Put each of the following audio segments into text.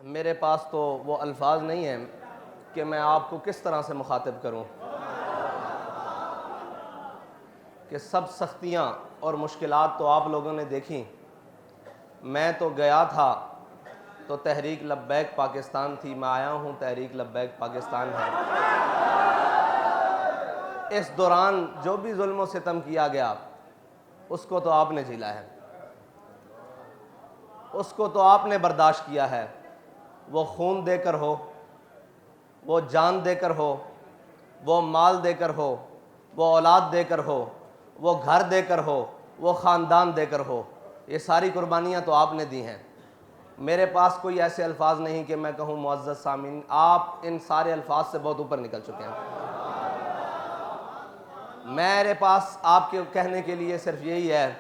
میرے پاس تو وہ الفاظ نہیں ہیں کہ میں آپ کو کس طرح سے مخاطب کروں کہ سب سختیاں اور مشکلات تو آپ لوگوں نے دیکھیں. میں تو گیا تھا تو تحریک لبیک پاکستان تھی، میں آیا ہوں تحریک لبیک پاکستان ہے. اس دوران جو بھی ظلم و ستم کیا گیا اس کو تو آپ نے جھیلا ہے، اس کو تو آپ نے برداشت کیا ہے. وہ خون دے کر ہو، وہ جان دے کر ہو، وہ مال دے کر ہو، وہ اولاد دے کر ہو، وہ گھر دے کر ہو، وہ خاندان دے کر ہو، یہ ساری قربانیاں تو آپ نے دی ہیں. میرے پاس کوئی ایسے الفاظ نہیں کہ میں کہوں معزز سامعین آپ ان سارے الفاظ سے بہت اوپر نکل چکے ہیں. میرے پاس آپ کے کہنے کے لیے صرف یہی ہے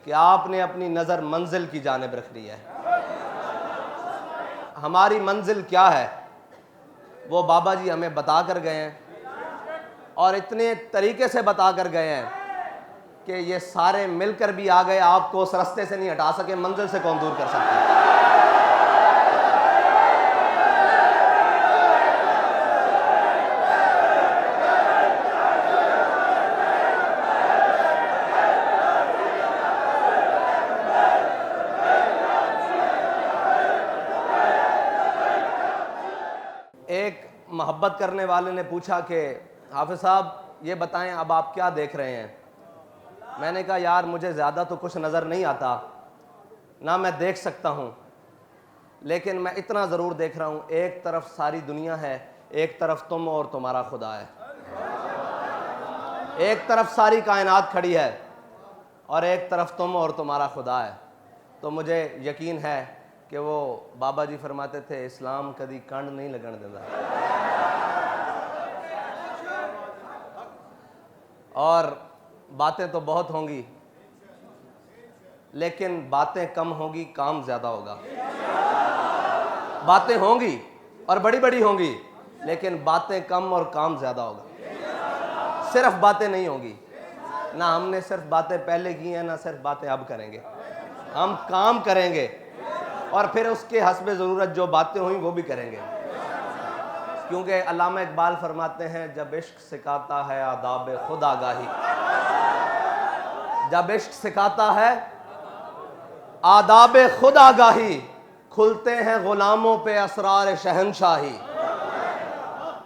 کہ آپ نے اپنی نظر منزل کی جانب رکھ لی ہے. ہماری منزل کیا ہے وہ بابا جی ہمیں بتا کر گئے ہیں، اور اتنے طریقے سے بتا کر گئے ہیں کہ یہ سارے مل کر بھی آ گئے، آپ کو اس رستے سے نہیں ہٹا سکے. منزل سے کون دور کر سکتا ہے؟ ایک محبت کرنے والے نے پوچھا کہ حافظ صاحب یہ بتائیں اب آپ کیا دیکھ رہے ہیں؟ میں نے کہا یار مجھے زیادہ تو کچھ نظر نہیں آتا، نہ میں دیکھ سکتا ہوں، لیکن میں اتنا ضرور دیکھ رہا ہوں، ایک طرف ساری دنیا ہے، ایک طرف تم اور تمہارا خدا ہے. ایک طرف ساری کائنات کھڑی ہے اور ایک طرف تم اور تمہارا خدا ہے. تو مجھے یقین ہے کہ وہ بابا جی فرماتے تھے اسلام کدی کنڈ نہیں لگن دیتا. اور باتیں تو بہت ہوں گی لیکن باتیں کم ہوں گی، کام زیادہ ہوگا. باتیں ہوں گی اور بڑی بڑی ہوں گی لیکن باتیں کم اور کام زیادہ ہوگا. صرف باتیں نہیں ہوں گی، نہ ہم نے صرف باتیں پہلے کی ہیں، نہ صرف باتیں اب کریں گے. ہم کام کریں گے اور پھر اس کے حسب ضرورت جو باتیں ہوئیں وہ بھی کریں گے. کیونکہ علامہ اقبال فرماتے ہیں جب عشق سکھاتا ہے آداب خود آگاہی، جب عشق سکھاتا ہے آداب خود آگاہی، کھلتے ہیں غلاموں پہ اسرار شہنشاہی.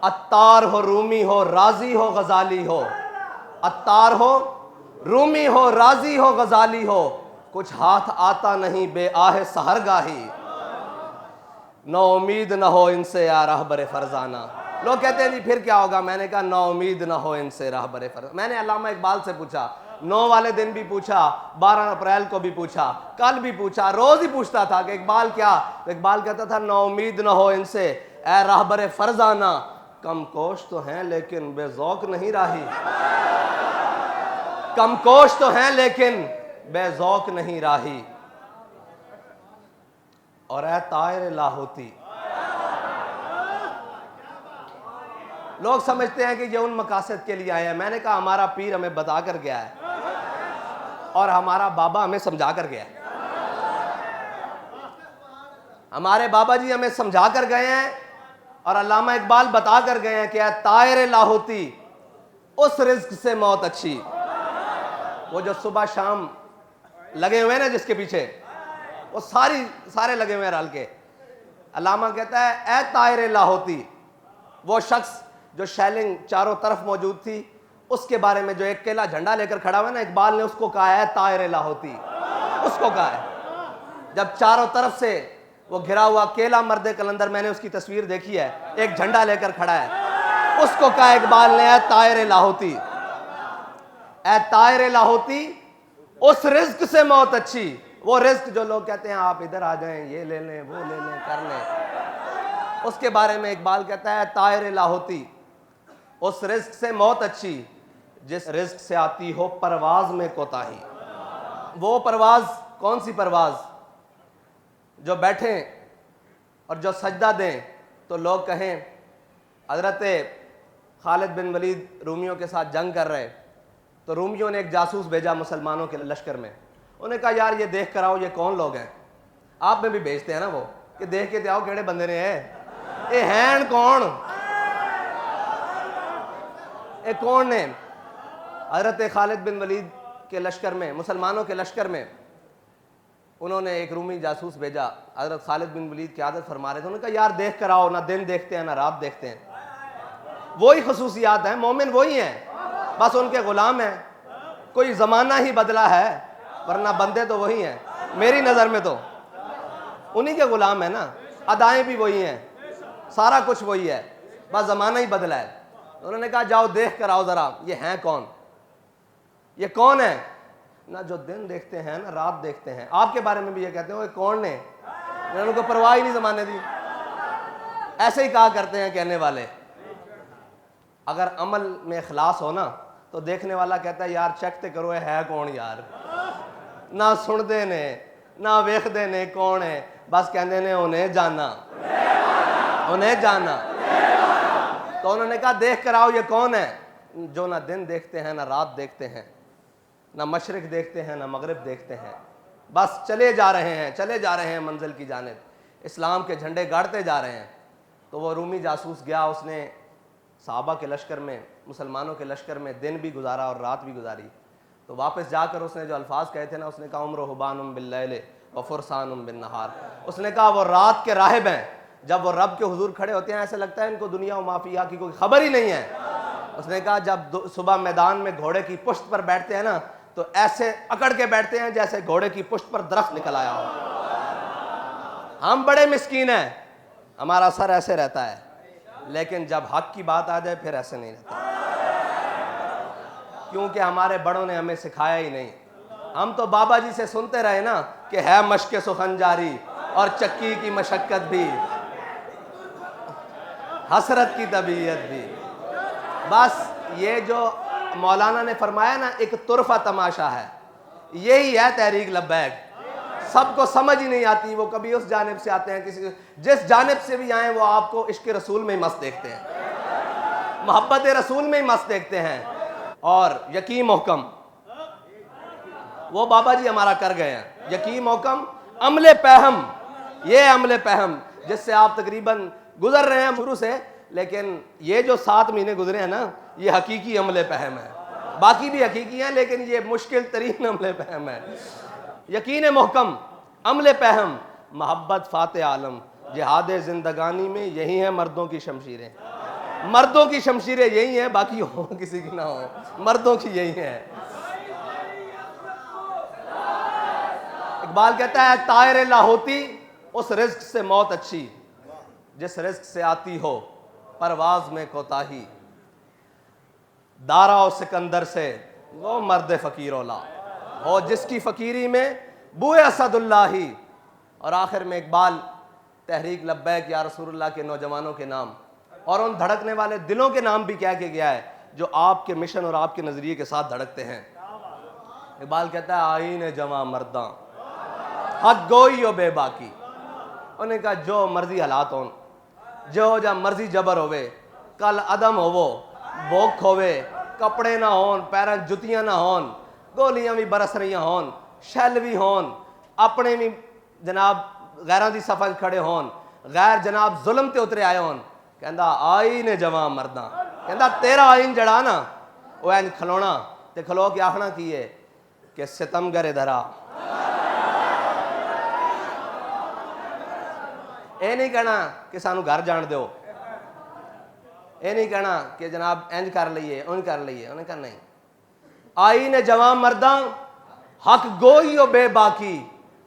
عطار ہو رومی ہو رازی ہو غزالی ہو، عطار ہو رومی ہو رازی ہو غزالی ہو، کچھ ہاتھ آتا نہیں بے آہ سحرگاہی. نا امید نہ ہو ان سے یا رہبر فرزانہ. لوگ کہتے ہیں جی پھر کیا ہوگا؟ میں نے کہا نا امید نہ ہو ان سے رہبر فرزانہ. میں نے علامہ اقبال سے پوچھا، 9 والے دن بھی پوچھا، 12 اپریل کو بھی پوچھا، کل بھی پوچھا، روز ہی پوچھتا تھا کہ اقبال کیا؟ اقبال کہتا تھا نا امید نہ ہو ان سے اے رہبر فرزانہ، کم کوش تو ہیں لیکن بے ذوق نہیں راہی. کم کوش تو ہیں لیکن بے ذوق نہیں راہی. اور اے طائر لاہوتی، لوگ سمجھتے ہیں کہ یہ ان مقاصد کے لیے آئے ہیں. میں نے کہا ہمارا پیر ہمیں بتا کر گیا ہے اور ہمارا بابا ہمیں سمجھا کر گیا ہے. ہمارے بابا جی ہمیں سمجھا کر گئے ہیں اور علامہ اقبال بتا کر گئے ہیں کہ اے طائر لاہوتی اس رزق سے موت اچھی. وہ جو صبح شام لگے ہوئے نا جس کے پیچھے، وہ سارے لگے ہوئے ہیں رل کے. علامہ کہتا ہے اے طائر لاہوتی، وہ شخص جو شیلنگ چاروں طرف موجود تھی اس کے بارے میں جو ایک کیلا جھنڈا لے کر کھڑا ہوا نا، اقبال نے اس کو کہا ہے طائر لاہوتی. اس کو کہا ہے جب چاروں طرف سے وہ گھرا ہوا کیلا مرد کلندر، میں نے اس کی تصویر دیکھی ہے، ایک جھنڈا لے کر کھڑا ہے، اس کو کہا اقبال نے اے طائر لاہوتی، اے طائر لاہوتی اس رزق سے موت اچھی. وہ رزق جو لوگ کہتے ہیں آپ ادھر آ جائیں، یہ لے لیں وہ لے لیں کر لیں، اس کے بارے میں اقبال کہتا ہے طائر لاہوتی اس رزق سے موت اچھی جس رزق سے آتی ہو پرواز میں کوتاہی. وہ پرواز کون سی پرواز؟ جو بیٹھیں اور جو سجدہ دیں تو لوگ کہیں حضرت خالد بن ولید رومیوں کے ساتھ جنگ کر رہے تو رومیوں نے ایک جاسوس بھیجا مسلمانوں کے لشکر میں. انہوں نے کہا یار یہ دیکھ کر آؤ یہ کون لوگ ہیں. آپ میں بھی بھیجتے ہیں نا وہ. کہ دیکھ کے آؤ کہڑے بندے نے ہے اے ہیں کون، اے کون نے؟ حضرت خالد بن ولید کے لشکر میں، مسلمانوں کے لشکر میں انہوں نے ایک رومی جاسوس بھیجا. حضرت خالد بن ولید کی عادت فرما رہے تھے. انہوں نے کہا یار دیکھ کر آؤ، نہ دن دیکھتے ہیں نہ رات دیکھتے ہیں. وہی خصوصیات ہیں، مومن وہی ہیں، بس ان کے غلام ہیں. کوئی زمانہ ہی بدلا ہے ورنہ بندے تو وہی ہیں. میری نظر میں تو انہی کے غلام ہیں نا، ادائیں بھی وہی ہیں، سارا کچھ وہی ہے، بس زمانہ ہی بدلا ہے. انہوں نے کہا جاؤ دیکھ کر آؤ ذرا یہ ہیں کون، یہ کون ہے؟ نہ جو دن دیکھتے ہیں نہ رات دیکھتے ہیں. آپ کے بارے میں بھی یہ کہتے ہیں وہ کون نے؟ میں نے ان کو پرواہ ہی نہیں زمانے دی. ایسے ہی کہا کرتے ہیں کہنے والے. اگر عمل میں اخلاص ہو نا تو دیکھنے والا کہتا ہے یار چیک تے کرو ہے کون یار. نہ سن دے نے نہ ویکھ دے نے کون ہے، بس کہندے نے انہیں جانا، انہیں جانا. تو انہوں نے کہا دیکھ کر آؤ یہ کون ہے؟ جو نہ دن دیکھتے ہیں نہ رات دیکھتے ہیں، نہ مشرق دیکھتے ہیں نہ مغرب دیکھتے ہیں، بس چلے جا رہے ہیں، چلے جا رہے ہیں منزل کی جانب، اسلام کے جھنڈے گاڑتے جا رہے ہیں. تو وہ رومی جاسوس گیا، اس نے صحابہ کے لشکر میں، مسلمانوں کے لشکر میں دن بھی گزارا اور رات بھی گزاری. تو واپس جا کر اس نے جو الفاظ کہے تھے نا، اس نے کہا عمر حبان باللیل و فرسان بالنہار. اس نے کہا وہ رات کے راہب ہیں، جب وہ رب کے حضور کھڑے ہوتے ہیں ایسے لگتا ہے ان کو دنیا و ما فیہا کی کوئی خبر ہی نہیں ہے. اس نے کہا جب صبح میدان میں گھوڑے کی پشت پر بیٹھتے ہیں نا تو ایسے اکڑ کے بیٹھتے ہیں جیسے گھوڑے کی پشت پر درخت نکل آیا ہو. ہم بڑے مسکین ہیں، ہمارا سر ایسے رہتا ہے، لیکن جب حق کی بات آ جائے پھر ایسے نہیں رہتا، کیونکہ ہمارے بڑوں نے ہمیں سکھایا ہی نہیں. ہم تو بابا جی سے سنتے رہے نا کہ ہے مشق سخن جاری اور چکی کی مشقت بھی، حسرت کی طبیعت بھی. بس یہ جو مولانا نے فرمایا نا ایک طرفہ تماشا ہے، یہی ہے تحریک لبیک. سب کو سمجھ ہی نہیں آتی، وہ کبھی اس جانب سے آتے ہیں، کسی جس جانب سے بھی آئیں وہ آپ کو عشق رسول میں ہی مست دیکھتے ہیں، محبت رسول میں ہی مست دیکھتے ہیں. اور یقین محکم وہ بابا جی ہمارا کر گئے ہیں. یقین محکم عمل پہم، یہ عمل پہم جس سے آپ تقریباً گزر رہے ہیں شروع سے، لیکن یہ جو 7 مہینے گزرے ہیں نا یہ حقیقی عمل پہم ہے. باقی بھی حقیقی ہیں لیکن یہ مشکل ترین عمل پہم ہے. یقین محکم، عمل پہم، محبت فاتح عالم، جہاد زندگانی میں یہی ہیں مردوں کی شمشیریں. مردوں کی شمشیریں یہی ہیں، باقی ہو کسی کی نہ ہو، مردوں کی یہی ہیں. اقبال کہتا ہے طائر لاہوتی اس رزق سے موت اچھی جس رزق سے آتی ہو پرواز میں کوتاہی. دارا و سکندر سے وہ مرد فقیر اولا ہو جس کی فقیری میں بوئے اسد اللہ ہی. اور آخر میں اقبال تحریک لبیک یا رسول اللہ کے نوجوانوں کے نام اور ان دھڑکنے والے دلوں کے نام بھی کہہ کے گیا ہے جو آپ کے مشن اور آپ کے نظریے کے ساتھ دھڑکتے ہیں. اقبال کہتا ہے آئین جواں مرداں حق گوئی و بے باکی. انہوں نے کہا جو مرضی حالات ہون، جو جا مرضی جبر ہوئے، کل عدم ہوو، بھوک ہوئے، کپڑے نہ ہون، پیرن جتیاں نہ ہون، گولیاں بھی برس رہی ہون، شیل بھی ہون، اپنے بھی جناب غیران دی صفحہ کھڑے ہون، غیر جناب ظلم تے اترے آئے ہون. کہندا آئین جواں مرداں، کہندا تیرا آئین جڑا نا وہ این کھلونا تے کھلو کے آخنا کیے کہ ستم گر دھرا. اے نہیں کہنا کہ سانو گھر جان دیو، اے نہیں کہنا کہ جناب انج کر لئیے انج کر لئیے. انہوں نے کہا نہیں، آئین جوان مرداں حق گوئی و بے باکی.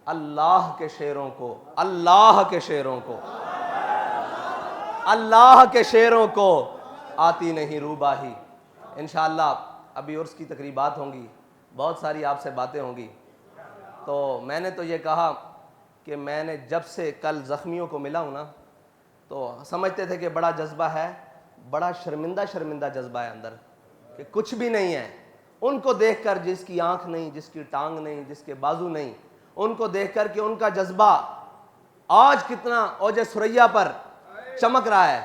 اللہ کے شیروں کو، اللہ کے شیروں کو، اللہ کے شیروں کو آتی نہیں روباہی. انشاءاللہ ابھی عرس کی تقریبات ہوں گی، بہت ساری آپ سے باتیں ہوں گی. تو میں نے تو یہ کہا کہ میں نے جب سے کل زخمیوں کو ملا ہوں نا تو سمجھتے تھے کہ بڑا جذبہ ہے، بڑا شرمندہ شرمندہ جذبہ ہے اندر کہ کچھ بھی نہیں ہے. ان کو دیکھ کر جس کی آنکھ نہیں، جس کی ٹانگ نہیں، جس کے بازو نہیں، ان کو دیکھ کر کہ ان کا جذبہ آج کتنا اوج ثریا پر چمک رہا ہے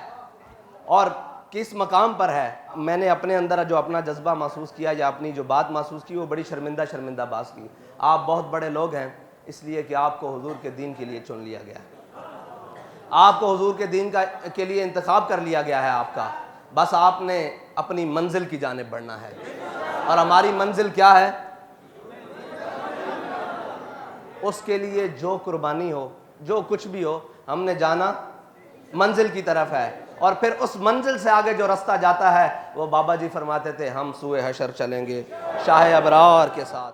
اور کس مقام پر ہے. میں نے اپنے اندر جو اپنا جذبہ محسوس کیا یا اپنی جو بات محسوس کی وہ بڑی شرمندہ شرمندہ بات کی. آپ بہت بڑے لوگ ہیں اس لیے کہ آپ کو حضور کے دین کے لیے چن لیا گیا ہے. آپ کو حضور کے دین کے لیے انتخاب کر لیا گیا ہے آپ کا، بس آپ نے اپنی منزل کی جانب بڑھنا ہے۔ اور ہماری منزل کیا ہے؟ اس کے لیے جو قربانی ہو، جو کچھ بھی ہو، ہم نے جانا منزل کی طرف ہے، اور پھر اس منزل سے آگے جو رستہ جاتا ہے وہ بابا جی فرماتے تھے ہم سوئے حشر چلیں گے شاہ ابرار کے ساتھ۔